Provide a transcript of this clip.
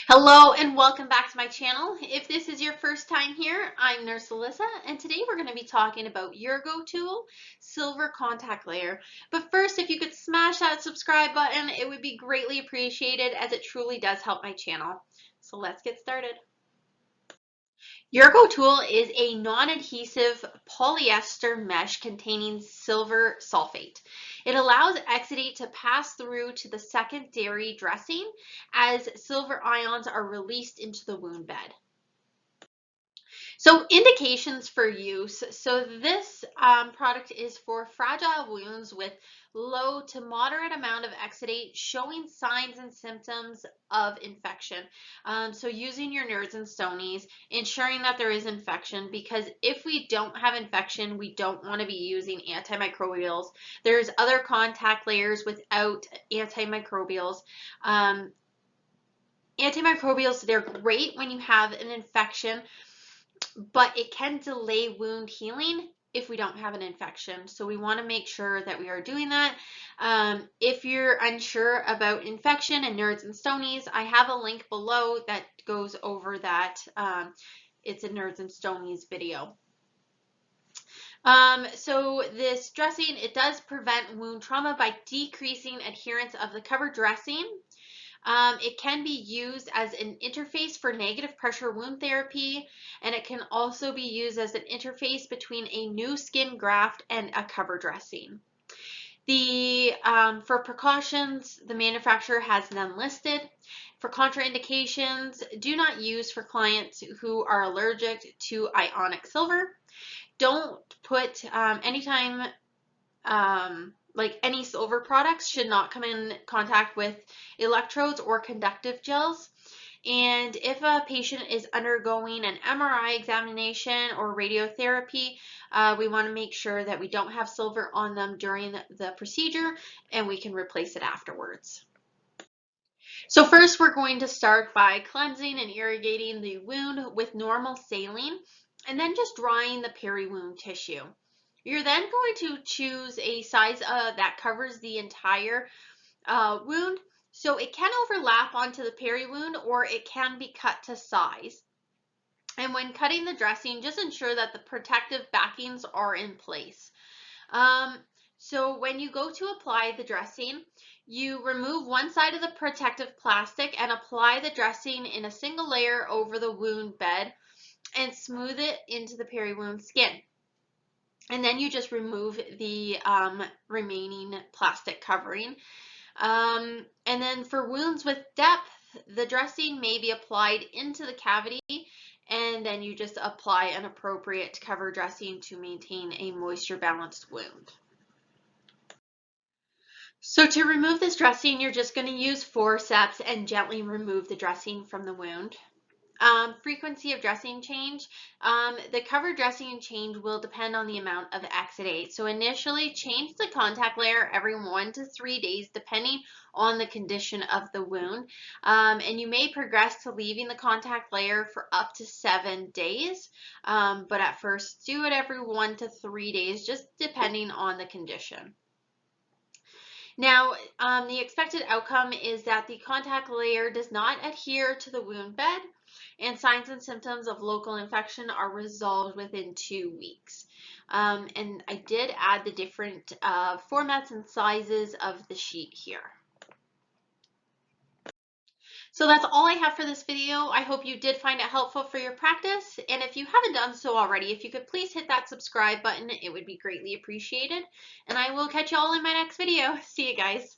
Hello and welcome back to my channel. If this is your first time here, I'm Nurse Alyssa, and today we're going to be talking about UrgoTul Silver Contact Layer. But first, if you could smash that subscribe button, it would be greatly appreciated as it truly does help my channel. So let's get started. UrgoTul is a non-adhesive polyester mesh containing silver sulfate. It allows exudate to pass through to the secondary dressing as silver ions are released into the wound bed. So indications for use. So this product is for fragile wounds with low to moderate amount of exudate showing signs and symptoms of infection. So using your nerds and stonies, ensuring that there is infection, because if we don't have infection, we don't want to be using antimicrobials. There's other contact layers without antimicrobials. Antimicrobials, they're great when you have an infection, but it can delay wound healing if we don't have an infection. So we want to make sure that we are doing that. If you're unsure about infection and nerds and stonies, I have a link below that goes over that. It's a nerds and stonies video. So this dressing, it does prevent wound trauma by decreasing adherence of the cover dressing. It can be used as an interface for negative pressure wound therapy, and it can also be used as an interface between a new skin graft and a cover dressing. For precautions, the manufacturer has none listed. For contraindications, do not use for clients who are allergic to ionic silver. Don't put anytime like any silver products should not come in contact with electrodes or conductive gels. And if a patient is undergoing an MRI examination or radiotherapy, we want to make sure that we don't have silver on them during the procedure and we can replace it afterwards. So first we're going to start by cleansing and irrigating the wound with normal saline and then just drying the peri-wound tissue. You're then going to choose a size that covers the entire wound. So it can overlap onto the peri-wound or it can be cut to size. And when cutting the dressing, just ensure that the protective backings are in place. So when you go to apply the dressing, you remove one side of the protective plastic and apply the dressing in a single layer over the wound bed and smooth it into the peri-wound skin. And then you just remove the remaining plastic covering. And then for wounds with depth, the dressing may be applied into the cavity, and then you just apply an appropriate cover dressing to maintain a moisture balanced wound. So to remove this dressing, you're just going to use forceps and gently remove the dressing from the wound. Frequency of dressing change. The cover dressing change will depend on the amount of exudate. So initially change the contact layer every 1 to 3 days depending on the condition of the wound. And you may progress to leaving the contact layer for up to 7 days. But at first do it every 1 to 3 days just depending on the condition. Now, the expected outcome is that the contact layer does not adhere to the wound bed and signs and symptoms of local infection are resolved within 2 weeks. And I did add the different formats and sizes of the sheet here. So that's all I have for this video. I hope you did find it helpful for your practice. And if you haven't done so already, if you could please hit that subscribe button, it would be greatly appreciated. And I will catch you all in my next video. See you guys.